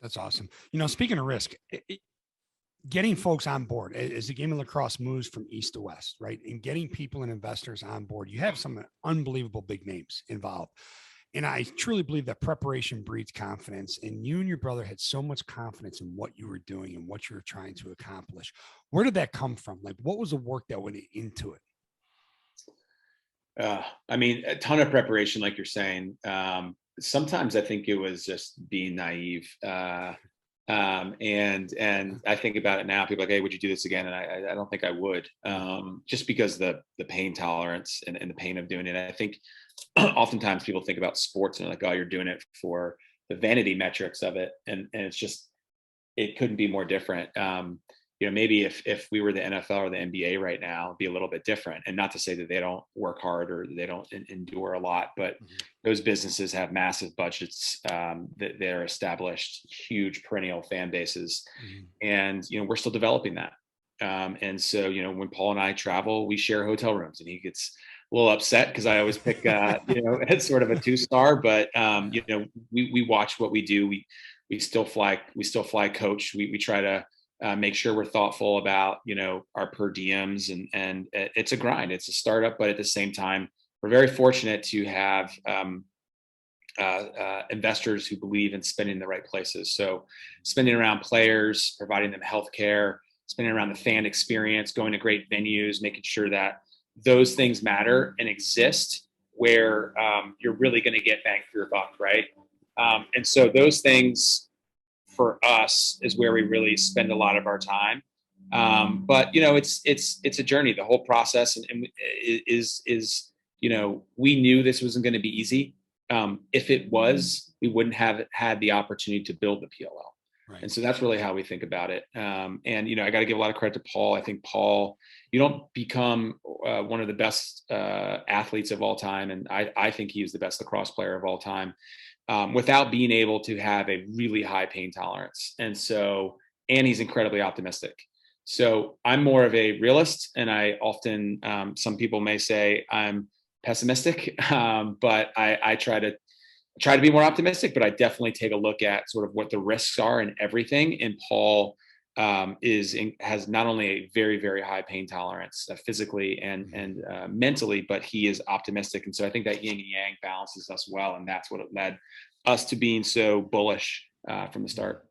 That's awesome. You know, speaking of risk, getting folks on board as the game of lacrosse moves from east to west, right? And getting people and investors on board, you have some unbelievable big names involved. And I truly believe that preparation breeds confidence. And you and your brother had so much confidence in what you were doing and what you were trying to accomplish. Where did that come from? Like, what was the work that went into it? I mean, a ton of preparation, like you're saying. Sometimes I think it was just being naive. And I think about it now. People are like, hey, would you do this again? And I don't think I would, just because the pain tolerance and the pain of doing it. I think oftentimes people think about sports and they're like, oh, you're doing it for the vanity metrics of it, and it's just, it couldn't be more different. Maybe if we were the NFL or the NBA right now, it'd be a little bit different. And not to say that they don't work hard or they don't endure a lot, but those businesses have massive budgets, that they're established, huge perennial fan bases, and we're still developing that. And so when Paul and I travel, we share hotel rooms, and he gets a little upset because I always pick it's sort of a 2-star, but we watch what we do. We still fly coach. We try to make sure we're thoughtful about our per diems, and it's a grind. It's a startup, but at the same time, we're very fortunate to have investors who believe in spending in the right places. So spending around players, providing them healthcare, spending around the fan experience, going to great venues, making sure that those things matter and exist where you're really going to get bang for your buck, right? And so those things for us is where we really spend a lot of our time. But it's a journey. The whole process and is we knew this wasn't going to be easy. If it was, we wouldn't have had the opportunity to build the PLL. Right. And so that's really how we think about it. And I got to give a lot of credit to Paul. I think Paul, you don't become one of the best athletes of all time, and I think he's the best lacrosse player of all time, without being able to have a really high pain tolerance. And he's incredibly optimistic. So I'm more of a realist, and I often, some people may say I'm pessimistic, but I try to be more optimistic, but I definitely take a look at sort of what the risks are and everything. And Paul has not only a very, very high pain tolerance, physically and mentally, but he is optimistic. And so I think that yin and yang balances us well. And that's what led us to being so bullish from the start.